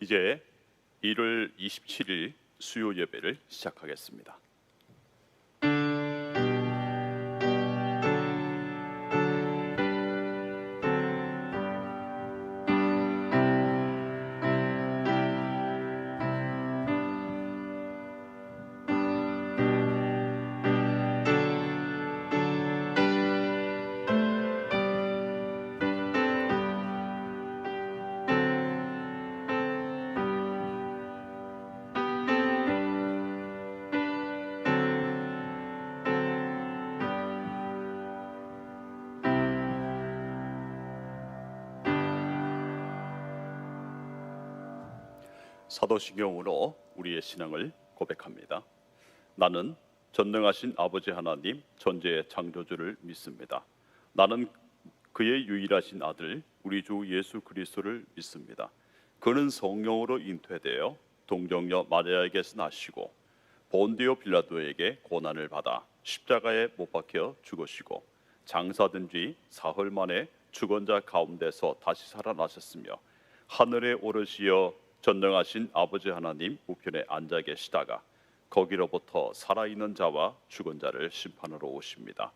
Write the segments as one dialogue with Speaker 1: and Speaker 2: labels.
Speaker 1: 이제 1월 27일 수요 예배를 시작하겠습니다. 사도신경으로 우리의 신앙을 고백합니다. 나는 전능하신 아버지 하나님 전지의 창조주를 믿습니다. 나는 그의 유일하신 아들 우리 주 예수 그리스도를 믿습니다. 그는 성령으로 잉태되어 동정녀 마리아에게서 나시고 본디오 빌라도에게 고난을 받아 십자가에 못 박혀 죽으시고 장사된 뒤 사흘 만에 죽은 자 가운데서 다시 살아나셨으며 하늘에 오르시어 전능하신 아버지 하나님 우편에 앉아 계시다가 거기로부터 살아있는 자와 죽은 자를 심판하러 오십니다.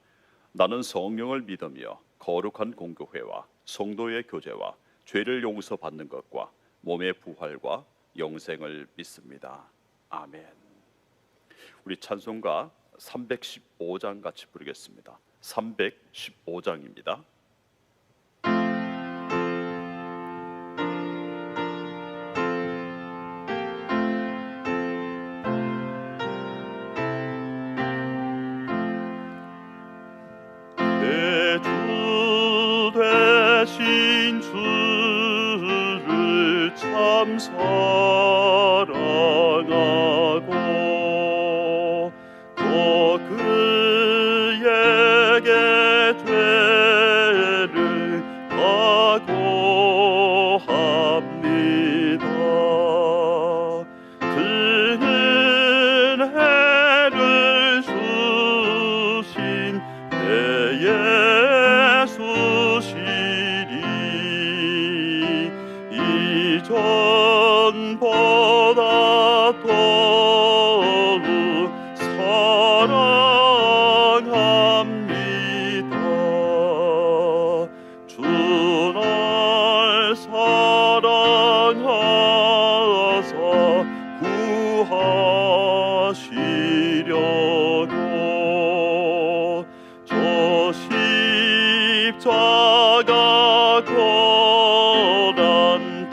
Speaker 1: 나는 성령을 믿으며 거룩한 공교회와 성도의 교제와 죄를 용서받는 것과 몸의 부활과 영생을 믿습니다. 아멘. 우리 찬송가 315장 같이 부르겠습니다. 315장입니다.
Speaker 2: 사랑하고 또 그에게 죄를 각오합니다. 그는 해를 주신 내 예수시리 이전보다 더욱 사랑합니다. 주 날 사랑하사 구하시려고 저 십자가 고난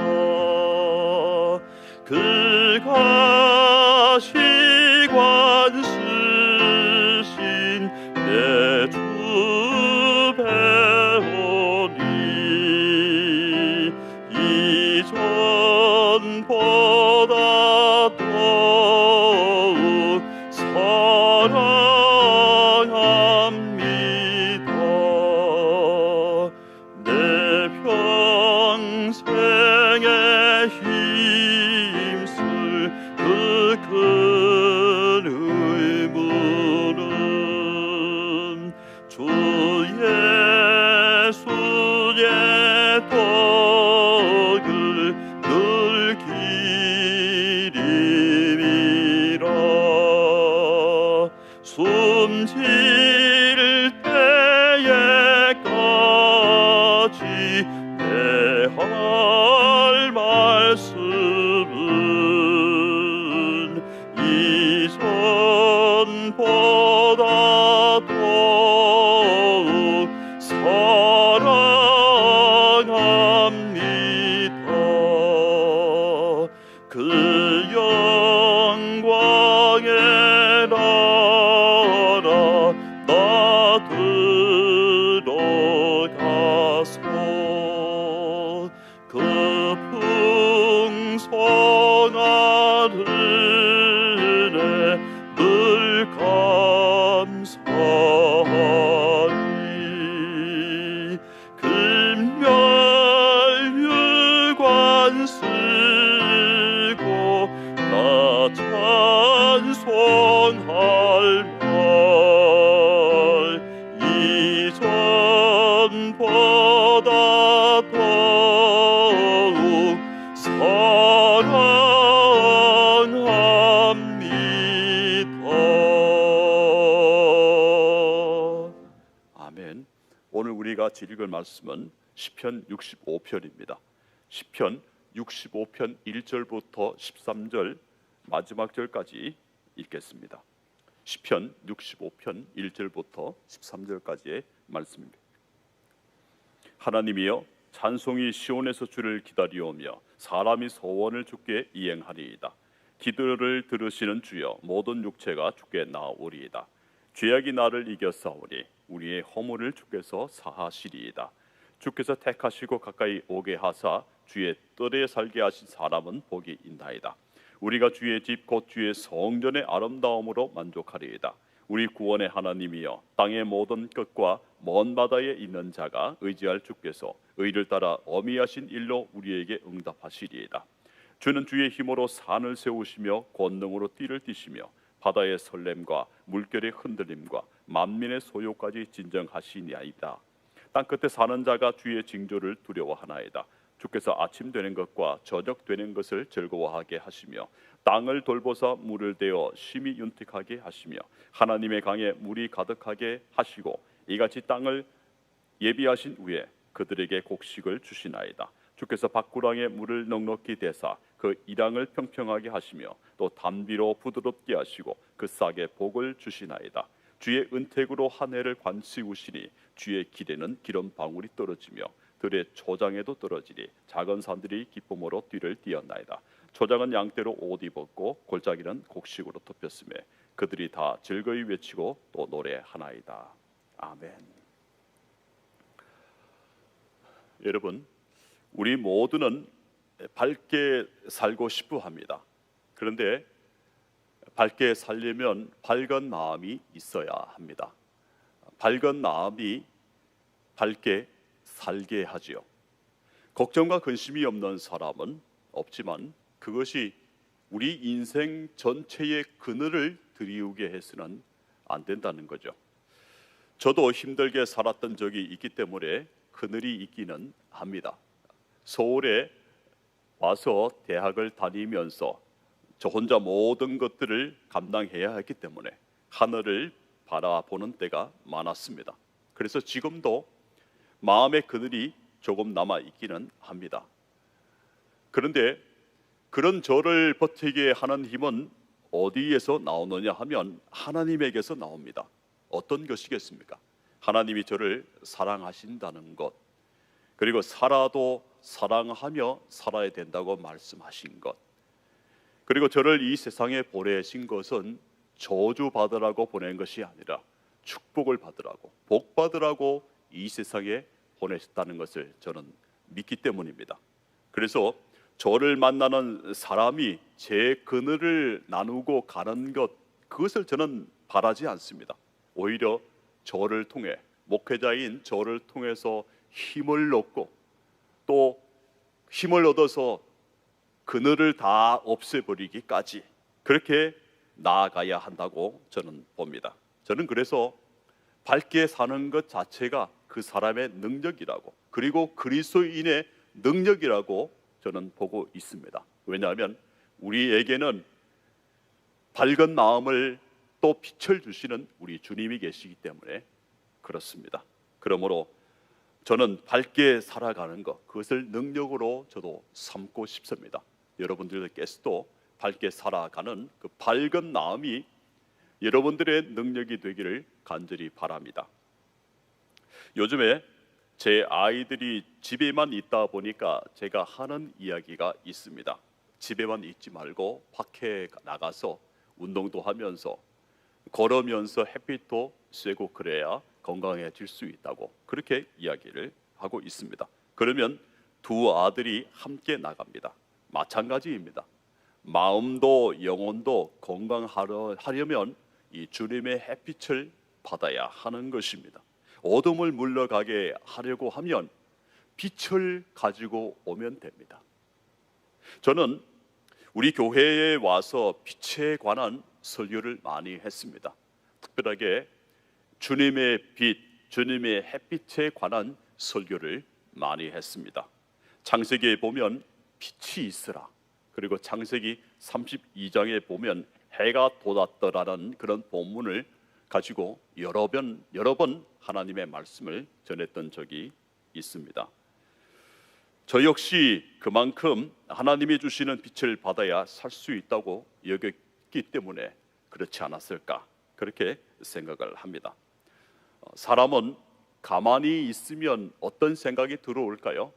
Speaker 2: 당하셨도다. 그가 시관 쓰신 내 주 배우니 이전보다 더욱 사랑합니다. 내 평생에 힘쓸 그 큰 의무는 주 예수의 덕을 늘 기림이라. 숨질 때에까지 내 할 말씀은 이전보다 더욱 사랑합니다. 그 영광의 나라 나 들어가서 그 풍성한 은혜 늘 감사하리. 금멸유관 쓰고 나 찬송할 말 이전보다
Speaker 1: 같이 읽을 말씀은 시편 65편입니다. 시편 65편 1절부터 13절 마지막 절까지 읽겠습니다. 시편 65편 1절부터 13절까지의 말씀입니다. 하나님이여, 찬송이 시온에서 주를 기다리오며 사람이 소원을 주께 이행하리이다. 기도를 들으시는 주여, 모든 육체가 주께 나오리이다. 죄악이 나를 이겼사오니 우리의 허물을 주께서 사하시리이다. 주께서 택하시고 가까이 오게 하사 주의 뜰에 살게 하신 사람은 복이 있나이다. 우리가 주의 집 곧 주의 성전의 아름다움으로 만족하리이다. 우리 구원의 하나님이여, 땅의 모든 끝과 먼 바다에 있는 자가 의지할 주께서 의를 따라 어미하신 일로 우리에게 응답하시리이다. 주는 주의 힘으로 산을 세우시며 권능으로 띠를 띠시며 바다의 설렘과 물결의 흔들림과 만민의 소요까지 진정하시니이다. 땅끝에 사는 자가 주의 징조를 두려워하나이다. 주께서 아침 되는 것과 저녁 되는 것을 즐거워하게 하시며 땅을 돌보사 물을 대어 심히 윤택하게 하시며 하나님의 강에 물이 가득하게 하시고 이같이 땅을 예비하신 후에 그들에게 곡식을 주시나이다. 주께서 밭구랑에 물을 넉넉히 대사 그 이랑을 평평하게 하시며 또 담비로 부드럽게 하시고 그 싹에 복을 주시나이다. 주의 은택으로 한 해를 관시우시니 주의 길에는 기름 방울이 떨어지며 들의 초장에도 떨어지니 작은 산들이 기쁨으로 뒤를 띄었나이다. 초장은 양떼로 옷 입었고 골짜기는 곡식으로 덮였으며 그들이 다 즐거이 외치고 또 노래하나이다. 아멘. 여러분, 우리 모두는 밝게 살고 싶어 합니다. 그런데 밝게 살려면 밝은 마음이 있어야 합니다. 밝은 마음이 밝게 살게 하지요. 걱정과 근심이 없는 사람은 없지만 그것이 우리 인생 전체의 그늘을 드리우게 해서는 안 된다는 거죠. 저도 힘들게 살았던 적이 있기 때문에 그늘이 있기는 합니다. 서울에 와서 대학을 다니면서 저 혼자 모든 것들을 감당해야 했기 때문에 하늘을 바라보는 때가 많았습니다. 그래서 지금도 마음의 그늘이 조금 남아 있기는 합니다. 그런데 그런 저를 버티게 하는 힘은 어디에서 나오느냐 하면 하나님에게서 나옵니다. 어떤 것이겠습니까? 하나님이 저를 사랑하신다는 것, 그리고 살아도 사랑하며 살아야 된다고 말씀하신 것, 그리고 저를 이 세상에 보내신 것은 저주 받으라고 보낸 것이 아니라 축복을 받으라고, 복 받으라고 이 세상에 보내셨다는 것을 저는 믿기 때문입니다. 그래서 저를 만나는 사람이 제 그늘을 나누고 가는 것, 그것을 저는 바라지 않습니다. 오히려 저를 통해, 목회자인 저를 통해서 힘을 얻고 또 힘을 얻어서 그늘을 다 없애버리기까지 그렇게 나아가야 한다고 저는 봅니다. 저는 그래서 밝게 사는 것 자체가 그 사람의 능력이라고, 그리고 그리스도인의 능력이라고 저는 보고 있습니다. 왜냐하면 우리에게는 밝은 마음을 또 빛을 주시는 우리 주님이 계시기 때문에 그렇습니다. 그러므로 저는 밝게 살아가는 것, 그것을 능력으로 저도 삼고 싶습니다. 여러분들께서도 밝게 살아가는 그 밝은 마음이 여러분들의 능력이 되기를 간절히 바랍니다. 요즘에 제 아이들이 집에만 있다 보니까 제가 하는 이야기가 있습니다. 집에만 있지 말고 밖에 나가서 운동도 하면서 걸으면서 햇빛도 쐬고 그래야 건강해질 수 있다고 그렇게 이야기를 하고 있습니다. 그러면 두 아들이 함께 나갑니다. 마찬가지입니다. 마음도 영혼도 건강하려면 이 주님의 햇빛을 받아야 하는 것입니다. 어둠을 물러가게 하려고 하면 빛을 가지고 오면 됩니다. 저는 우리 교회에 와서 빛에 관한 설교를 많이 했습니다. 특별하게 주님의 빛, 주님의 햇빛에 관한 설교를 많이 했습니다. 창세기에 보면 빛이 있으라, 그리고 창세기 32장에 보면 해가 돋았더라는 그런 본문을 가지고 여러 번 하나님의 말씀을 전했던 적이 있습니다. 저 역시 그만큼 하나님이 주시는 빛을 받아야 살 수 있다고 여겼기 때문에 그렇지 않았을까, 그렇게 생각을 합니다. 사람은 가만히 있으면 어떤 생각이 들어올까요?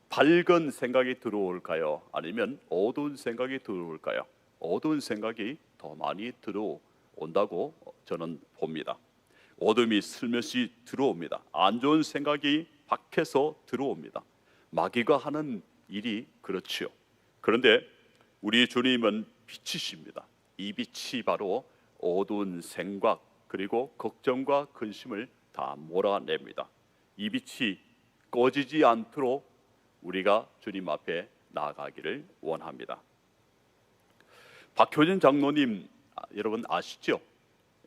Speaker 1: 밝은 생각이 들어올까요? 아니면 어두운 생각이 들어올까요? 어두운 생각이 더 많이 들어온다고 저는 봅니다. 어둠이 슬며시 들어옵니다. 안 좋은 생각이 밖에서 들어옵니다. 마귀가 하는 일이 그렇지요. 그런데 우리 주님은 빛이십니다. 이 빛이 바로 어두운 생각 그리고 걱정과 근심을 다 몰아냅니다. 이 빛이 꺼지지 않도록 우리가 주님 앞에 나아가기를 원합니다. 박효진 장로님 여러분 아시죠?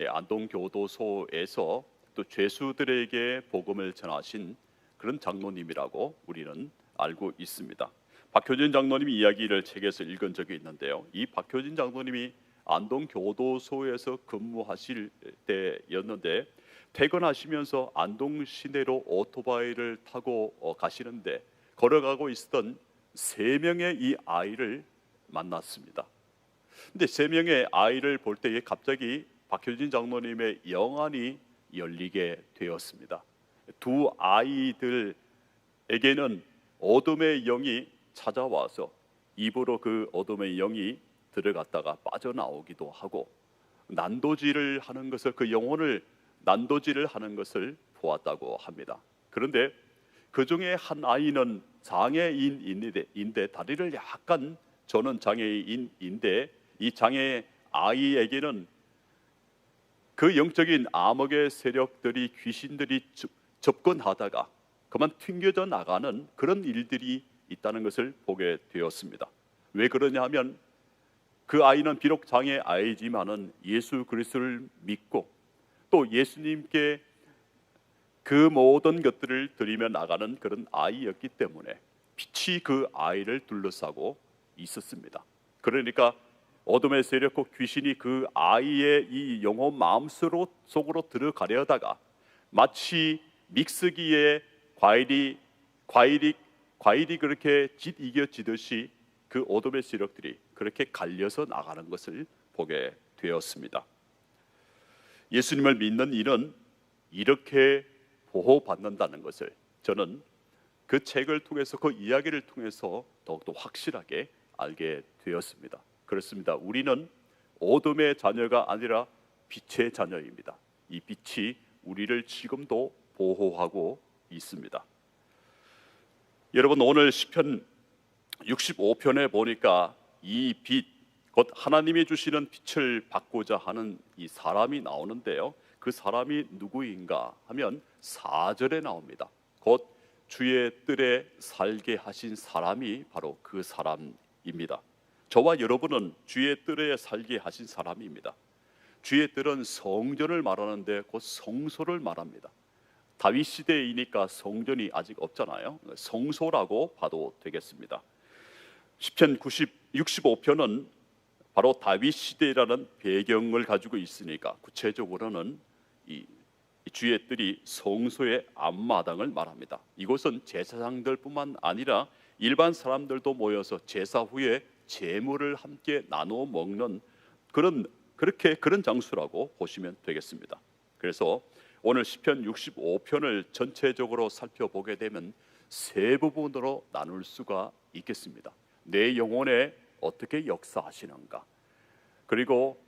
Speaker 1: 안동교도소에서 또 죄수들에게 복음을 전하신 그런 장로님이라고 우리는 알고 있습니다. 박효진 장로님 이야기를 책에서 읽은 적이 있는데요. 이 박효진 장로님이 안동교도소에서 근무하실 때였는데 퇴근하시면서 안동 시내로 오토바이를 타고 가시는데 걸어가고 있었던 3명의 이 아이를 만났습니다. 근데 3명의 아이를 볼 때에 갑자기 박효진 장로님의 영안이 열리게 되었습니다. 두 아이들에게는 어둠의 영이 찾아와서 입으로 그 어둠의 영이 들어갔다가 빠져나오기도 하고 난도질을 하는 것을, 그 영혼을 난도질을 하는 것을 보았다고 합니다. 그런데 그 중에 한 아이는 장애인인데 다리를 약간 저는 장애인인데 이 장애 아이에게는 그 영적인 암흑의 세력들이, 귀신들이 접근하다가 그만 튕겨져 나가는 그런 일들이 있다는 것을 보게 되었습니다. 왜 그러냐 하면 그 아이는 비록 장애 아이지만은 예수 그리스도를 믿고 또 예수님께 그 모든 것들을 드리며 나가는 그런 아이였기 때문에 빛이 그 아이를 둘러싸고 있었습니다. 그러니까 어둠의 세력과 귀신이 그 아이의 이 영혼 마음속으로 들어가려다가 마치 믹스기에 과일이 그렇게 이겨지듯이 그 어둠의 세력들이 그렇게 갈려서 나가는 것을 보게 되었습니다. 예수님을 믿는 이는 이렇게 보호받는다는 것을 저는 그 책을 통해서, 그 이야기를 통해서 더욱더 확실하게 알게 되었습니다. 그렇습니다. 우리는 어둠의 자녀가 아니라 빛의 자녀입니다. 이 빛이 우리를 지금도 보호하고 있습니다. 여러분, 오늘 시편 65편에 보니까 이 빛, 곧 하나님이 주시는 빛을 받고자 하는 이 사람이 나오는데요. 그 사람이 누구인가 하면 4절에 나옵니다. 곧 주의 뜰에 살게 하신 사람이 바로 그 사람입니다. 저와 여러분은 주의 뜰에 살게 하신 사람입니다. 주의 뜰은 성전을 말하는데 곧 성소를 말합니다. 다윗 시대이니까 성전이 아직 없잖아요. 성소라고 봐도 되겠습니다. 시편 65편은 바로 다윗 시대라는 배경을 가지고 있으니까 구체적으로는 이 주의 뜰이 성소의 앞마당을 말합니다. 이곳은 제사장들뿐만 아니라 일반 사람들도 모여서 제사 후에 제물을 함께 나누어 먹는 그런 장소라고 보시면 되겠습니다. 그래서 오늘 시편 65편을 전체적으로 살펴보게 되면 세 부분으로 나눌 수가 있겠습니다. 내 영혼에 어떻게 역사하시는가, 그리고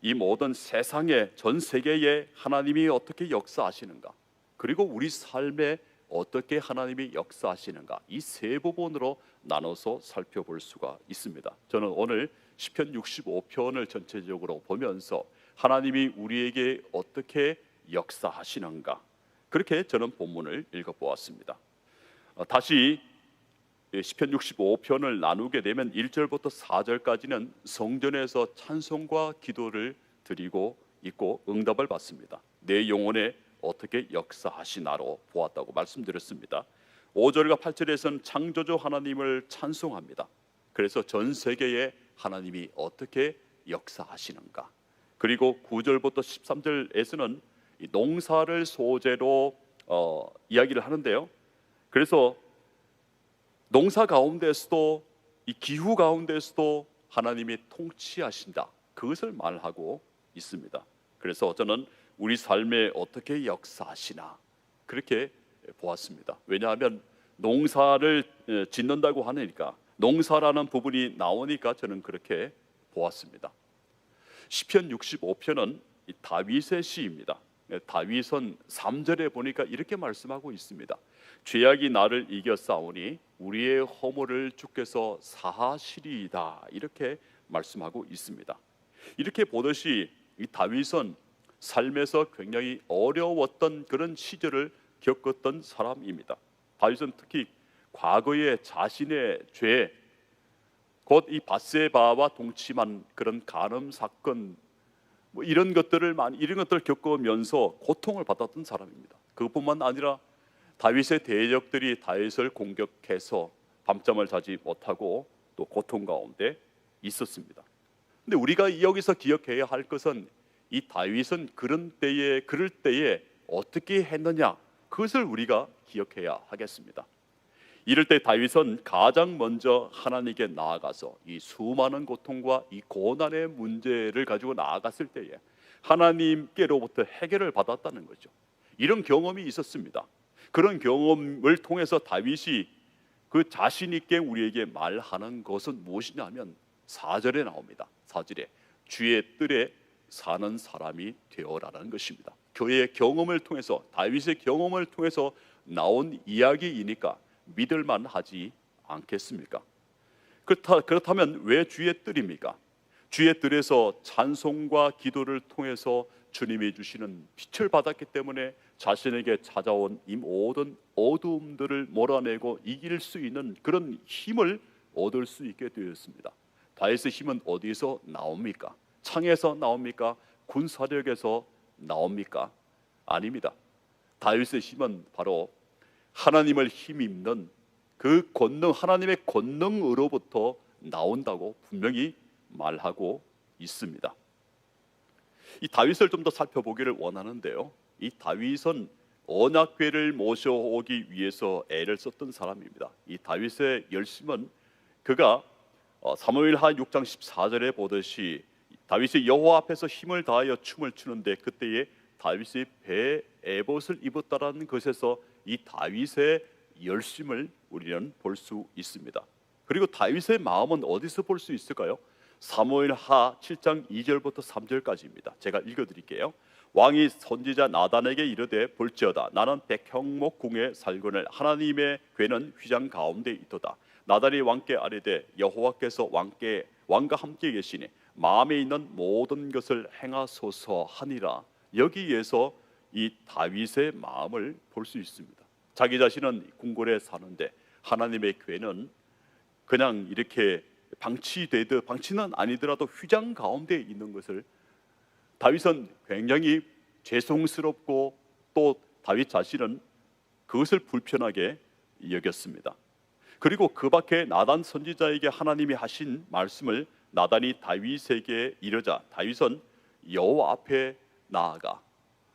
Speaker 1: 이 모든 세상에, 전 세계에 하나님이 어떻게 역사하시는가, 그리고 우리 삶에 어떻게 하나님이 역사하시는가, 이 세 부분으로 나눠서 살펴볼 수가 있습니다. 저는 오늘 시편 65편을 전체적으로 보면서 하나님이 우리에게 어떻게 역사하시는가, 그렇게 저는 본문을 읽어보았습니다. 다시 시편 65편을 나누게 되면 1절부터 4절까지는 성전에서 찬송과 기도를 드리고 있고 응답을 받습니다. 내 영혼에 어떻게 역사하시나로 보았다고 말씀드렸습니다. 5절과 8절에서는 창조주 하나님을 찬송합니다. 그래서 전 세계에 하나님이 어떻게 역사하시는가, 그리고 9절부터 13절에서는 이 농사를 소재로 이야기를 하는데요. 그래서 농사 가운데서도 이 기후 가운데서도 하나님이 통치하신다, 그것을 말하고 있습니다. 그래서 저는 우리 삶에 어떻게 역사하시나 그렇게 보았습니다. 왜냐하면 농사를 짓는다고 하니까, 농사라는 부분이 나오니까 저는 그렇게 보았습니다. 시편 65편은 다윗의 시입니다. 다윗은 3절에 보니까 이렇게 말씀하고 있습니다. 죄악이 나를 이겨싸우니 우리의 허물을 주께서 사하시리이다, 이렇게 말씀하고 있습니다. 이렇게 보듯이 이 다윗은 삶에서 굉장히 어려웠던 그런 시절을 겪었던 사람입니다. 다윗은 특히 과거에 자신의 죄, 곧 이 밧세바와 동침한 그런 간음 사건, 이런 것들을 겪으면서 고통을 받았던 사람입니다. 그것뿐만 아니라 다윗의 대적들이 다윗을 공격해서 밤잠을 자지 못하고 또 고통 가운데 있었습니다. 근데 우리가 여기서 기억해야 할 것은 이 다윗은 그럴 때에 어떻게 했느냐, 그것을 우리가 기억해야 하겠습니다. 이럴 때 다윗은 가장 먼저 하나님께 나아가서 이 수많은 고통과 이 고난의 문제를 가지고 나아갔을 때에 하나님께로부터 해결을 받았다는 거죠. 이런 경험이 있었습니다. 그런 경험을 통해서 다윗이 그 자신 있게 우리에게 말하는 것은 무엇이냐 하면 4절에 나옵니다. 4절에 주의 뜰에 사는 사람이 되어라는 것입니다. 그의 경험을 통해서, 다윗의 경험을 통해서 나온 이야기이니까 믿을만 하지 않겠습니까? 그렇다면 왜 주의 뜰입니까? 주의 뜰에서 찬송과 기도를 통해서 주님이 주시는 빛을 받았기 때문에 자신에게 찾아온 이 모든 어두움들을 몰아내고 이길 수 있는 그런 힘을 얻을 수 있게 되었습니다. 다윗의 힘은 어디서 나옵니까? 창에서 나옵니까? 군사력에서 나옵니까? 아닙니다. 다윗의 힘은 바로 하나님을 힘입는 그 권능, 하나님의 권능으로부터 나온다고 분명히 말하고 있습니다. 이 다윗을 좀 더 살펴보기를 원하는데요. 이 다윗은 언약궤를 모셔오기 위해서 애를 썼던 사람입니다. 이 다윗의 열심은 그가 사무엘하 6장 14절에 보듯이 다윗이 여호와 앞에서 힘을 다하여 춤을 추는데 그때에 다윗이 배 에봇을 입었다라는 것에서 이 다윗의 열심을 우리는 볼 수 있습니다. 그리고 다윗의 마음은 어디서 볼 수 있을까요? 사무엘하 7장 2절부터 3절까지입니다. 제가 읽어드릴게요. 왕이 선지자 나단에게 이르되 볼지어다 나는 백형목 궁에 살거늘 하나님의 궤는 휘장 가운데 있도다. 나단이 왕께 아뢰되 여호와께서 왕과 함께 계시니 마음에 있는 모든 것을 행하소서 하니라. 여기에서 이 다윗의 마음을 볼 수 있습니다. 자기 자신은 궁궐에 사는데 하나님의 궤는 그냥 이렇게 방치는 아니더라도 휘장 가운데 있는 것을 다윗은 굉장히 죄송스럽고 또 다윗 자신은 그것을 불편하게 여겼습니다. 그리고 그 밖에 나단 선지자에게 하나님이 하신 말씀을 나단이 다윗에게 이르자 다윗은 여호와 앞에 나아가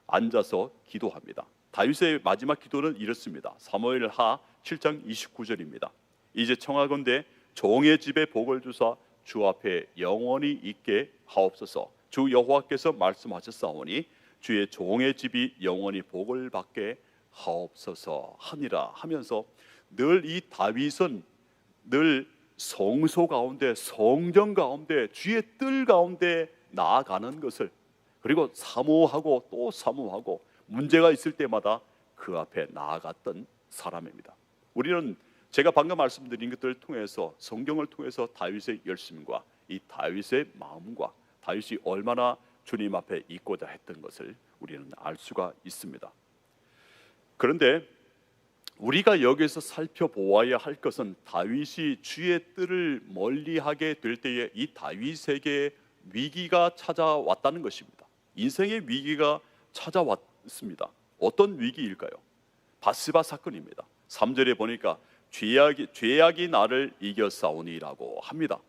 Speaker 1: 앉아서 기도합니다. 다윗의 마지막 기도는 이렇습니다. 사무엘하 7장 29절입니다. 이제 청하건대 종의 집에 복을 주사 주 앞에 영원히 있게 하옵소서. 주 여호와께서 말씀하셨사오니 주의 종의 집이 영원히 복을 받게 하옵소서 하니라 하면서 늘 이 다윗은 늘 성소 가운데, 성전 가운데, 주의 뜰 가운데 나아가는 것을, 그리고 사모하고 또 사모하고 문제가 있을 때마다 그 앞에 나아갔던 사람입니다. 우리는 제가 방금 말씀드린 것들을 통해서, 성경을 통해서 다윗의 열심과 이 다윗의 마음과 다윗이 얼마나 주님 앞에 있고자 했던 것을 우리는 알 수가 있습니다. 그런데 우리가 여기서 살펴보아야 할 것은 다윗이 주의 뜰을 멀리하게 될 때에 이 다윗에게 위기가 찾아왔다는 것입니다. 인생의 위기가 찾아왔습니다. 어떤 위기일까요? 밧세바 사건입니다. 3절에 보니까 죄악이 나를 이겨싸우니라고 합니다.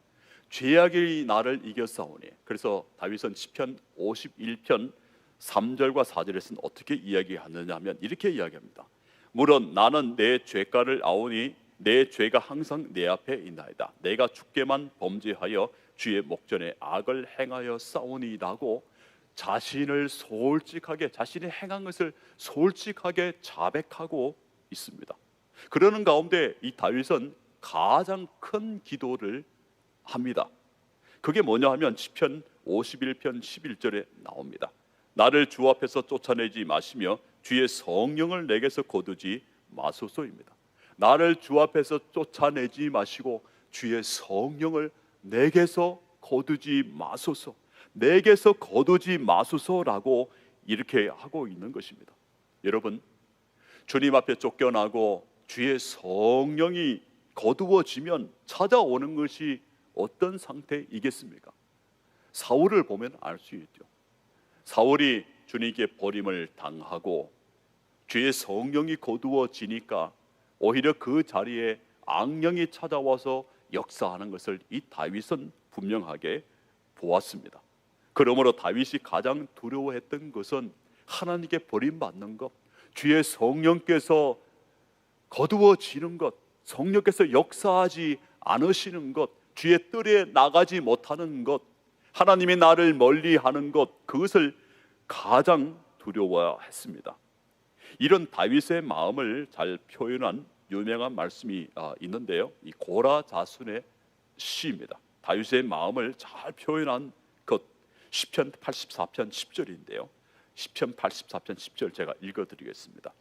Speaker 1: 죄악이 나를 이겼사오니. 그래서 다윗은 시편 51편 3절과 4절에서는 어떻게 이야기하느냐 하면 이렇게 이야기합니다. 물론 나는 내 죄가를 아오니 내 죄가 항상 내 앞에 있나이다. 내가 주께만 범죄하여 주의 목전에 악을 행하여 싸우니라고 자신을 솔직하게, 자신이 행한 것을 솔직하게 자백하고 있습니다. 그러는 가운데 이 다윗은 가장 큰 기도를 합니다. 그게 뭐냐 하면 시편 51편 11절에 나옵니다. 나를 주 앞에서 쫓아내지 마시며 주의 성령을 내게서 거두지 마소서입니다. 나를 주 앞에서 쫓아내지 마시고 주의 성령을 내게서 거두지 마소서, 내게서 거두지 마소서라고 이렇게 하고 있는 것입니다. 여러분, 주님 앞에 쫓겨나고 주의 성령이 거두어지면 찾아오는 것이 어떤 상태이겠습니까? 사울을 보면 알 수 있죠. 사울이 주님께 버림을 당하고 주의 성령이 거두어지니까 오히려 그 자리에 악령이 찾아와서 역사하는 것을 이 다윗은 분명하게 보았습니다. 그러므로 다윗이 가장 두려워했던 것은 하나님께 버림받는 것, 주의 성령께서 거두어지는 것, 성령께서 역사하지 않으시는 것, 주의 뜰에 나가지 못하는 것, 하나님이 나를 멀리하는 것, 그것을 가장 두려워했습니다. 이런 다윗의 마음을 잘 표현한 유명한 말씀이 있는데요, 이 고라 자순의 시입니다. 다윗의 마음을 잘 표현한 것, 시편 84편 10절인데요 시편 84편 10절 제가 읽어드리겠습니다.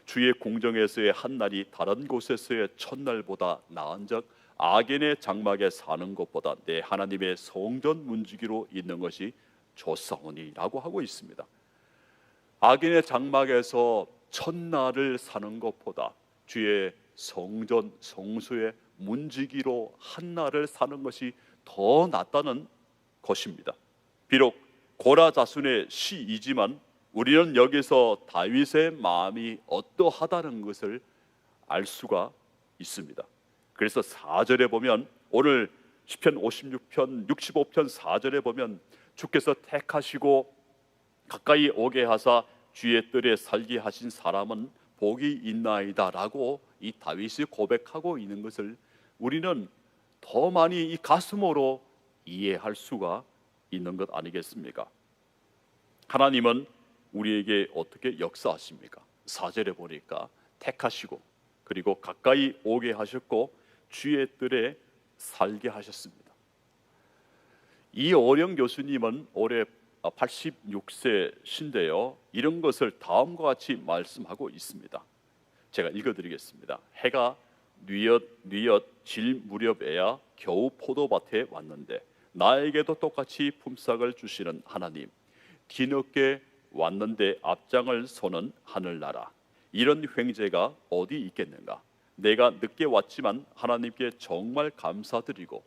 Speaker 1: 주의 공정에서의 한날이 다른 곳에서의 첫날보다 나은즉 악인의 장막에 사는 것보다 내 하나님의 성전 문지기로 있는 것이 좋사오니 라고 하고 있습니다. 악인의 장막에서 첫날을 사는 것보다 주의 성전 성소의 문지기로 한날을 사는 것이 더 낫다는 것입니다. 비록 고라 자순의 시이지만 우리는 여기서 다윗의 마음이 어떠하다는 것을 알 수가 있습니다. 그래서 4절에 보면, 오늘 시편 56편 65편 4절에 보면 주께서 택하시고 가까이 오게 하사 주의 뜰에 살게 하신 사람은 복이 있나이다 라고 이 다윗이 고백하고 있는 것을 우리는 더 많이 이 가슴으로 이해할 수가 있는 것 아니겠습니까? 하나님은 우리에게 어떻게 역사하십니까? 4절에 보니까 택하시고 그리고 가까이 오게 하셨고 주의 뜰에 살게 하셨습니다. 이어령 교수님은 올해 86세신데요 이런 것을 다음과 같이 말씀하고 있습니다. 제가 읽어드리겠습니다. 해가 뉘엿 질 무렵에야 겨우 포도밭에 왔는데 나에게도 똑같이 품삯을 주시는 하나님, 뒤늦게 왔는데 앞장을 서는 하늘나라, 이런 횡재가 어디 있겠는가? 내가 늦게 왔지만 하나님께 정말 감사드리고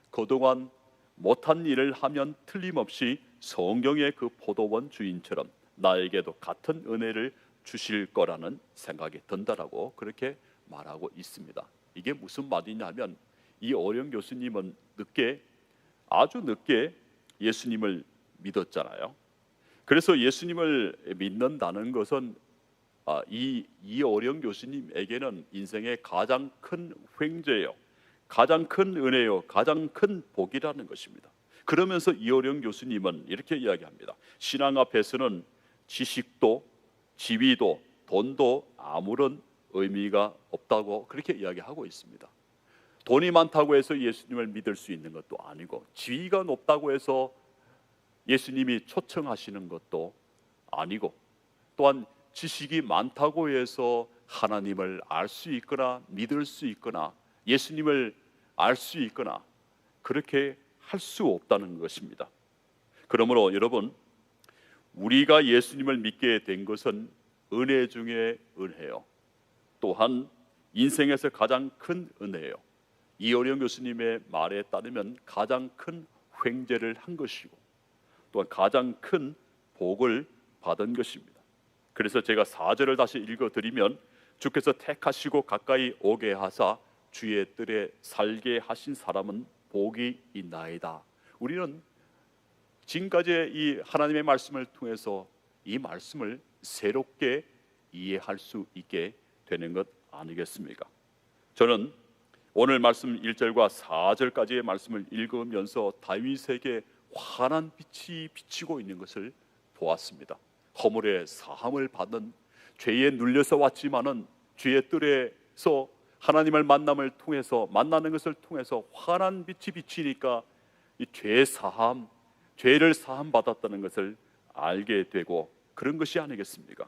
Speaker 1: 그동안 못한 일을 하면 틀림없이 성경의 그 포도원 주인처럼 나에게도 같은 은혜를 주실 거라는 생각이 든다라고 그렇게 말하고 있습니다. 이게 무슨 말이냐면 이 어령 교수님은 아주 늦게 예수님을 믿었잖아요. 그래서 예수님을 믿는다는 것은 이 어령 교수님에게는 인생의 가장 큰 횡재요, 가장 큰 은혜요, 가장 큰 복이라는 것입니다. 그러면서 이어령 교수님은 이렇게 이야기합니다. 신앙 앞에서는 지식도 지위도 돈도 아무런 의미가 없다고 그렇게 이야기하고 있습니다. 돈이 많다고 해서 예수님을 믿을 수 있는 것도 아니고, 지위가 높다고 해서 예수님이 초청하시는 것도 아니고, 또한 지식이 많다고 해서 하나님을 알 수 있거나 믿을 수 있거나 예수님을 알 수 있거나 그렇게 할 수 없다는 것입니다. 그러므로 여러분, 우리가 예수님을 믿게 된 것은 은혜 중에 은혜요, 또한 인생에서 가장 큰 은혜요, 이어령 교수님의 말에 따르면 가장 큰 횡재를 한 것이고 또한 가장 큰 복을 받은 것입니다. 그래서 제가 4절을 다시 읽어드리면, 주께서 택하시고 가까이 오게 하사 주의 뜰에 살게 하신 사람은 복이 있나이다. 우리는 지금까지 이 하나님의 말씀을 통해서 이 말씀을 새롭게 이해할 수 있게 되는 것 아니겠습니까? 저는 오늘 말씀 1절과 4절까지의 말씀을 읽으면서 다윗에게 환한 빛이 비치고 있는 것을 보았습니다. 허물의 사함을 받는, 죄에 눌려서 왔지만은 죄의 뜰에서 하나님을 만나는 것을 통해서 환한 빛이 비치니까 이 죄 사함, 죄를 사함 받았다는 것을 알게 되고 그런 것이 아니겠습니까?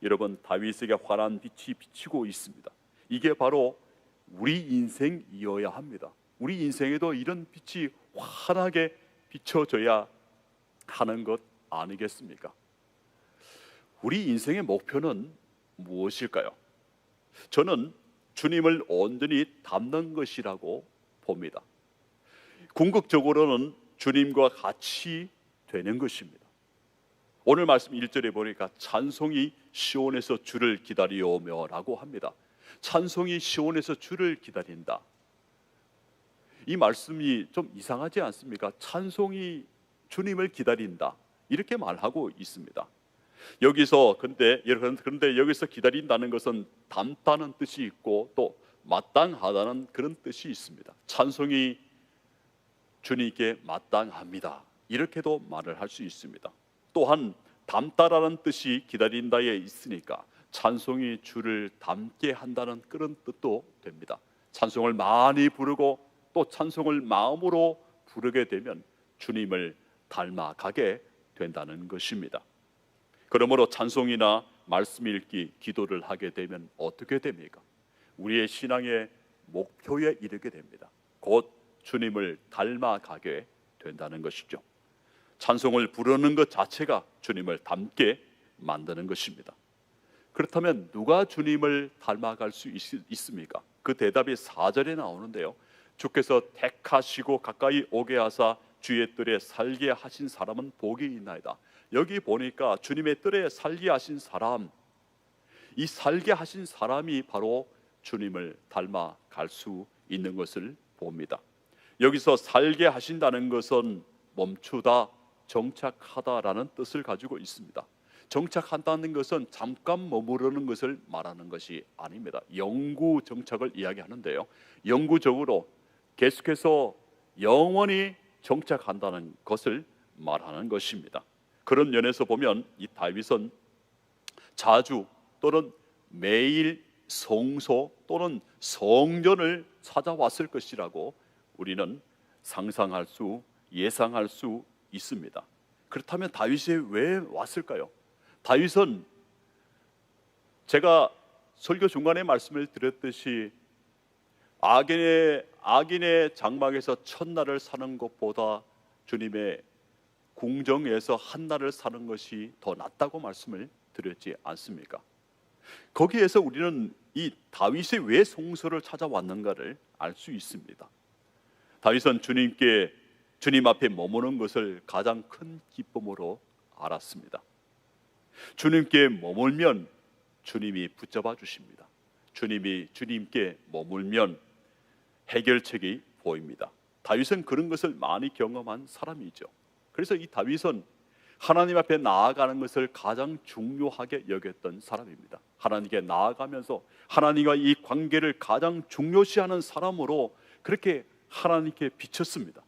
Speaker 1: 여러분, 다윗에게 환한 빛이 비치고 있습니다. 이게 바로 우리 인생이어야 합니다. 우리 인생에도 이런 빛이 환하게 비춰져야 하는 것 아니겠습니까? 우리 인생의 목표는 무엇일까요? 저는 주님을 온전히 닮는 것이라고 봅니다. 궁극적으로는 주님과 같이 되는 것입니다. 오늘 말씀 1절에 보니까 찬송이 시온에서 주를 기다리오며 라고 합니다. 찬송이 시온에서 주를 기다린다. 이 말씀이 좀 이상하지 않습니까? 찬송이 주님을 기다린다 이렇게 말하고 있습니다. 여기서 그런데 여기서 기다린다는 것은 닮다는 뜻이 있고 또 마땅하다는 그런 뜻이 있습니다. 찬송이 주님께 마땅합니다 이렇게도 말을 할 수 있습니다. 또한 닮다라는 뜻이 기다린다에 있으니까 찬송이 주를 닮게 한다는 그런 뜻도 됩니다. 찬송을 많이 부르고 또 찬송을 마음으로 부르게 되면 주님을 닮아가게 된다는 것입니다. 그러므로 찬송이나 말씀 읽기, 기도를 하게 되면 어떻게 됩니까? 우리의 신앙의 목표에 이르게 됩니다. 곧 주님을 닮아가게 된다는 것이죠. 찬송을 부르는 것 자체가 주님을 닮게 만드는 것입니다. 그렇다면 누가 주님을 닮아갈 수 있습니까? 그 대답이 4절에 나오는데요. 주께서 택하시고 가까이 오게 하사 주의 뜰에 살게 하신 사람은 복이 있나이다. 여기 보니까 주님의 뜰에 살게 하신 사람, 이 살게 하신 사람이 바로 주님을 닮아갈 수 있는 것을 봅니다. 여기서 살게 하신다는 것은 멈추다, 정착하다라는 뜻을 가지고 있습니다. 정착한다는 것은 잠깐 머무르는 것을 말하는 것이 아닙니다. 영구 정착을 이야기하는데요. 영구적으로 계속해서 영원히 정착한다는 것을 말하는 것입니다. 그런 면에서 보면 이 다윗은 자주 또는 매일 성소 또는 성전을 찾아왔을 것이라고 우리는 상상할 수, 예상할 수 있습니다. 그렇다면 다윗이 왜 왔을까요? 다윗은 제가 설교 중간에 말씀을 드렸듯이 악인의 장막에서 첫날을 사는 것보다 주님의 궁정에서 한날을 사는 것이 더 낫다고 말씀을 드렸지 않습니까? 거기에서 우리는 이 다윗이 왜 성소를 찾아왔는가를 알 수 있습니다. 다윗은 주님 앞에 머무는 것을 가장 큰 기쁨으로 알았습니다. 주님께 머물면 주님이 붙잡아 주십니다. 주님께 머물면 해결책이 보입니다. 다윗은 그런 것을 많이 경험한 사람이죠. 그래서 이 다윗은 하나님 앞에 나아가는 것을 가장 중요하게 여겼던 사람입니다. 하나님께 나아가면서 하나님과 이 관계를 가장 중요시하는 사람으로 그렇게 하나님께 비쳤습니다.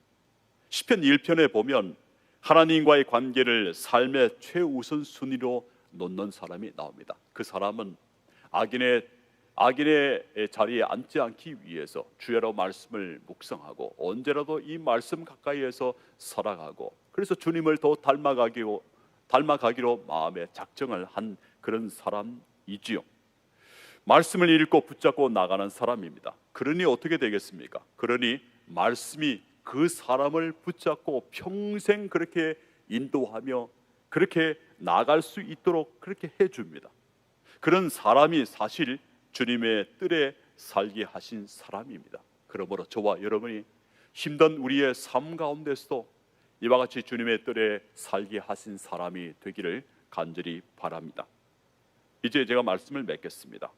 Speaker 1: 시편 1편에 보면 하나님과의 관계를 삶의 최우선 순위로 놓는 사람이 나옵니다. 그 사람은 악인의 자리에 앉지 않기 위해서 주야로 말씀을 묵상하고 언제라도 이 말씀 가까이에서 살아가고 그래서 주님을 더 닮아가기로 마음에 작정을 한 그런 사람이지요. 말씀을 읽고 붙잡고 나가는 사람입니다. 그러니 어떻게 되겠습니까? 그러니 말씀이 그 사람을 붙잡고 평생 그렇게 인도하며 그렇게 나갈 수 있도록 그렇게 해줍니다. 그런 사람이 사실 주님의 뜰에 살게 하신 사람입니다. 그러므로 저와 여러분이 힘든 우리의 삶 가운데서도 이와 같이 주님의 뜰에 살게 하신 사람이 되기를 간절히 바랍니다. 이제 제가 말씀을 맺겠습니다.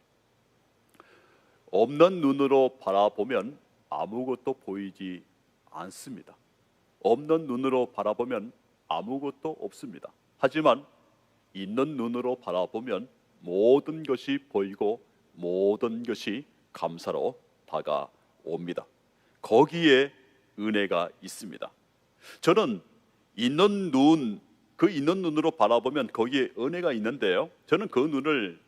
Speaker 1: 없는 눈으로 바라보면 아무것도 보이지 않습니다. 없는 눈으로 바라보면 아무것도 없습니다. 하지만 있는 눈으로 바라보면 모든 것이 보이고 모든 것이 감사로 다가옵니다. 거기에 은혜가 있습니다. 저는 있는 눈, 그 있는 눈으로 바라보면 거기에 은혜가 있는데요, 저는 그 눈을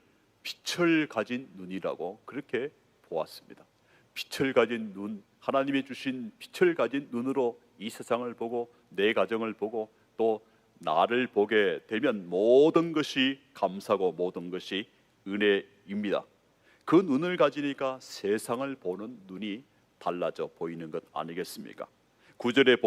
Speaker 1: 빛을 가진 눈이라고 그렇게 보았습니다. 빛을 가진 눈, 하나님이 주신 빛을 가진 눈으로 이 세상을 보고 내 가정을 보고 또 나를 보게 되면 모든 것이 감사고 모든 것이 은혜입니다. 그 눈을 가지니까 세상을 보는 눈이 달라져 보이는 것 아니겠습니까? 9절에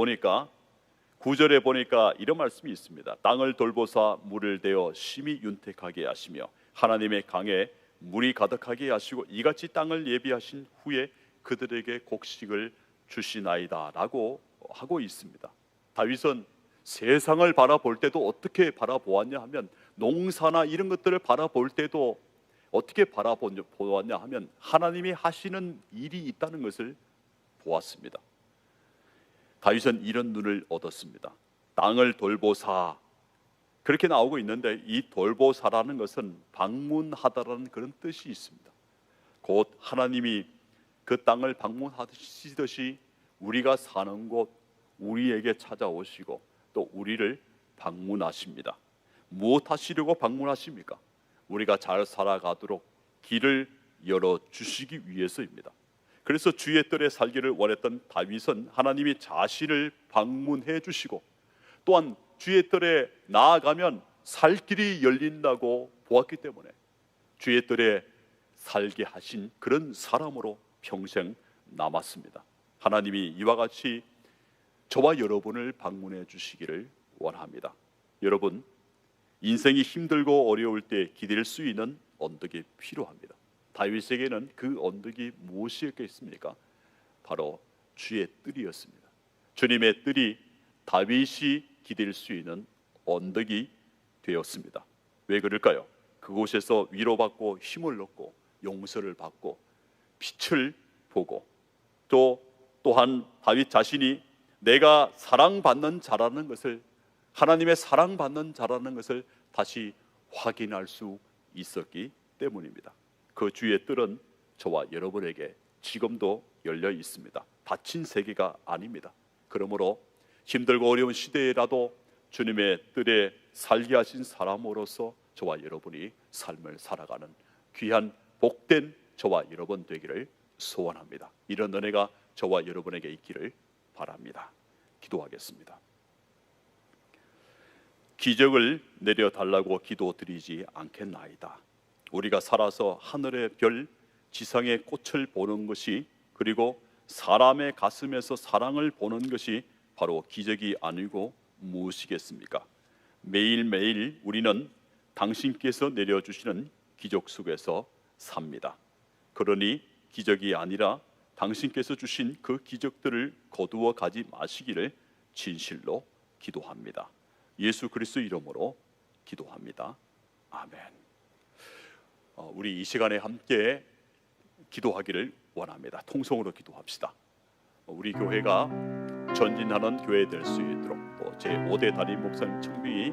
Speaker 1: 보니까 이런 말씀이 있습니다. 땅을 돌보사 물을 대어 심히 윤택하게 하시며 하나님의 강에 물이 가득하게 하시고 이같이 땅을 예비하신 후에 그들에게 곡식을 주시나이다 라고 하고 있습니다. 다윗은 세상을 바라볼 때도 어떻게 바라보았냐 하면, 농사나 이런 것들을 바라볼 때도 어떻게 바라보았냐 하면 하나님이 하시는 일이 있다는 것을 보았습니다. 다윗은 이런 눈을 얻었습니다. 땅을 돌보사, 그렇게 나오고 있는데 이 돌보사라는 것은 방문하다라는 그런 뜻이 있습니다. 곧 하나님이 그 땅을 방문하시듯이 우리가 사는 곳 우리에게 찾아오시고 또 우리를 방문하십니다. 무엇 하시려고 방문하십니까? 우리가 잘 살아가도록 길을 열어주시기 위해서입니다. 그래서 주의 뜰에 살기를 원했던 다윗은 하나님이 자신을 방문해 주시고 또한 주의 뜰에 나아가면 살 길이 열린다고 보았기 때문에 주의 뜰에 살게 하신 그런 사람으로 평생 남았습니다. 하나님이 이와 같이 저와 여러분을 방문해 주시기를 원합니다. 여러분, 인생이 힘들고 어려울 때 기댈 수 있는 언덕이 필요합니다. 다윗에게는 그 언덕이 무엇이었겠습니까? 바로 주의 뜰이었습니다. 주님의 뜰이 다윗이 기댈 수 있는 언덕이 되었습니다. 왜 그럴까요? 그곳에서 위로받고 힘을 얻고 용서를 받고 빛을 보고 또한 다윗 자신이 내가 사랑받는 자라는 것을, 하나님의 사랑받는 자라는 것을 다시 확인할 수 있었기 때문입니다. 그 주의 뜰은 저와 여러분에게 지금도 열려 있습니다. 닫힌 세계가 아닙니다. 그러므로 힘들고 어려운 시대에라도 주님의 뜰에 살게 하신 사람으로서 저와 여러분이 삶을 살아가는 귀한 복된 저와 여러분 되기를 소원합니다. 이런 은혜가 저와 여러분에게 있기를 바랍니다. 기도하겠습니다. 기적을 내려달라고 기도드리지 않겠나이다. 우리가 살아서 하늘의 별, 지상의 꽃을 보는 것이, 그리고 사람의 가슴에서 사랑을 보는 것이 바로 기적이 아니고 무엇이겠습니까? 매일매일 우리는 당신께서 내려주시는 기적 속에서 삽니다. 그러니 기적이 아니라 당신께서 주신 그 기적들을 거두어 가지 마시기를 진실로 기도합니다. 예수 그리스도 이름으로 기도합니다. 아멘. 우리 이 시간에 함께 기도하기를 원합니다. 통성으로 기도합시다. 우리 교회가 전진하는 교회 될 수 있도록, 또 제5대 담임 목사님 청빙이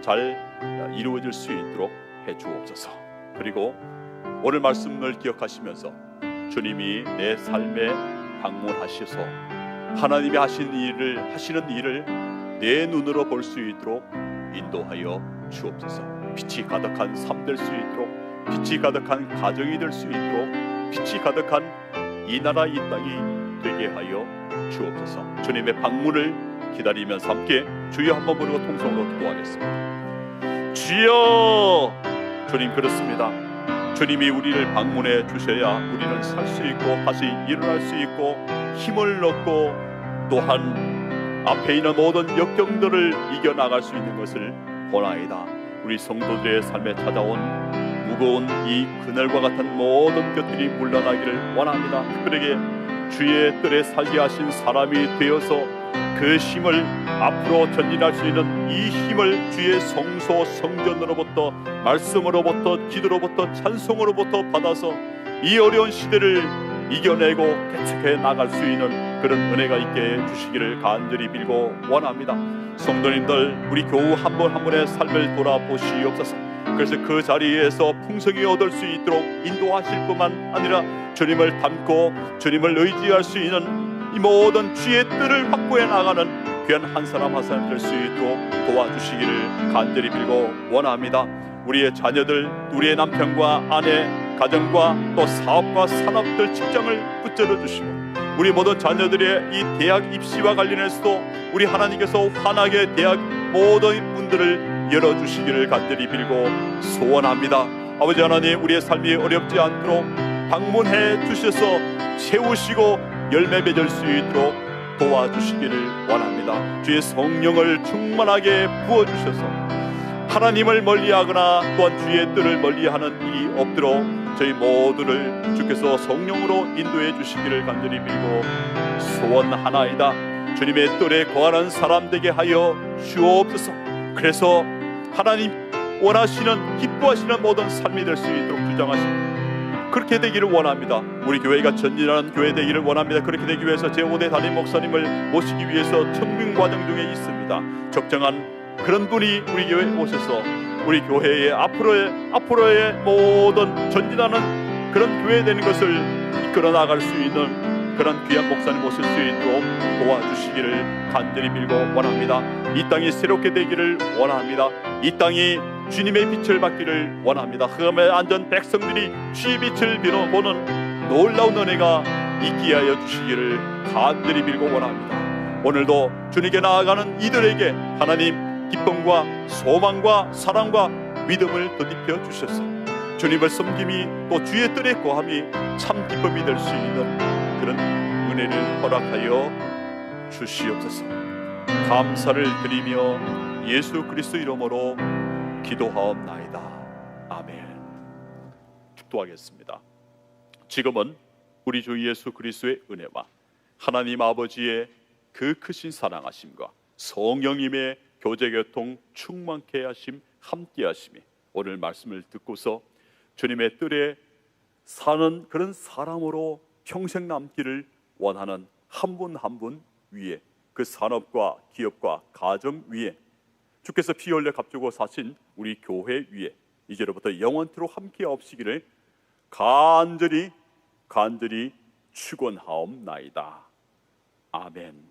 Speaker 1: 잘 이루어질 수 있도록 해 주옵소서. 그리고 오늘 말씀을 기억하시면서 주님이 내 삶에 방문하셔서 하나님이 하시는 일을 내 눈으로 볼 수 있도록 인도하여 주옵소서. 빛이 가득한 삶 될 수 있도록, 빛이 가득한 가정이 될 수 있도록, 빛이 가득한 이 나라 이 땅이 되게 하여 주옵소서. 주님의 방문을 기다리면서 함께 주여 한번 부르고 통성으로 기도하겠습니다. 주여! 주님, 그렇습니다. 주님이 우리를 방문해 주셔야 우리는 살 수 있고 다시 일어날 수 있고 힘을 얻고 또한 앞에 있는 모든 역경들을 이겨나갈 수 있는 것을 원하이다. 우리 성도들의 삶에 찾아온 무거운 이 그늘과 같은 모든 것들이 물러나기를 원합니다. 그들에게 주의 뜰에 살게 하신 사람이 되어서 그 힘을, 앞으로 전진할 수 있는 이 힘을 주의 성소 성전으로부터, 말씀으로부터, 기도로부터, 찬송으로부터 받아서 이 어려운 시대를 이겨내고 개척해 나갈 수 있는 그런 은혜가 있게 해 주시기를 간절히 빌고 원합니다. 성도님들, 우리 교우 한 분 한 분의 삶을 돌아보시옵소서. 그래서 그 자리에서 풍성히 얻을 수 있도록 인도하실 뿐만 아니라 주님을 닮고 주님을 의지할 수 있는 이 모든 주의 뜻을 확보해 나가는 귀한 한 사람 한 사람 될 수 있도록 도와주시기를 간절히 빌고 원합니다. 우리의 자녀들, 우리의 남편과 아내, 가정과 또 사업과 산업들, 직장을 붙들어 주시고 우리 모든 자녀들의 이 대학 입시와 관련해서도 우리 하나님께서 환하게 대학 모든 문들을 열어주시기를 간절히 빌고 소원합니다. 아버지 하나님, 우리의 삶이 어렵지 않도록 방문해 주셔서 세우시고 열매 맺을 수 있도록 도와주시기를 원합니다. 주의 성령을 충만하게 부어주셔서 하나님을 멀리하거나 또한 주의 뜻을 멀리하는 일이 없도록 저희 모두를 주께서 성령으로 인도해 주시기를 간절히 빌고 소원하나이다. 주님의 뜰에 거하는 사람 되게 하여 주옵소서. 그래서 하나님 원하시는 기뻐하시는 모든 삶이 될 수 있도록 주장하십니다. 그렇게 되기를 원합니다. 우리 교회가 전진하는 교회 되기를 원합니다. 그렇게 되기 위해서 제5대 담임 목사님을 모시기 위해서 청빙 과정 중에 있습니다. 적정한 그런 분이 우리 교회에 오셔서 우리 교회의 앞으로의 모든 전진하는 그런 교회 되는 것을 이끌어 나갈 수 있는 그런 귀한 목사님 모실 수 있도록 도와주시기를 간절히 빌고 원합니다. 이 땅이 새롭게 되기를 원합니다. 이 땅이 주님의 빛을 받기를 원합니다. 흑암에 앉은 백성들이 주의 빛을 보는 놀라운 은혜가 있게 하여 주시기를 간절히 빌고 원합니다. 오늘도 주님께 나아가는 이들에게 하나님 기쁨과 소망과 사랑과 믿음을 덧입혀 주셔서 주님을 섬김이 또 주의 뜰에 거함이 참 기쁨이 될 수 있는 그런 은혜를 허락하여 주시옵소서. 감사를 드리며 예수 그리스도 이름으로 기도하옵나이다. 아멘. 축도하겠습니다. 지금은 우리 주 예수 그리스도의 은혜와 하나님 아버지의 그 크신 사랑하심과 성령님의 교제교통 충만케 하심 함께 하심이 오늘 말씀을 듣고서 주님의 뜰에 사는 그런 사람으로 평생 남기를 원하는 한 분 한 분 위에 그 산업과 기업과 가정 위에 주께서 피 흘려 값주고 사신 우리 교회 위에 이제로부터 영원토록 함께 하옵시기를 간절히 축원하옵나이다. 아멘.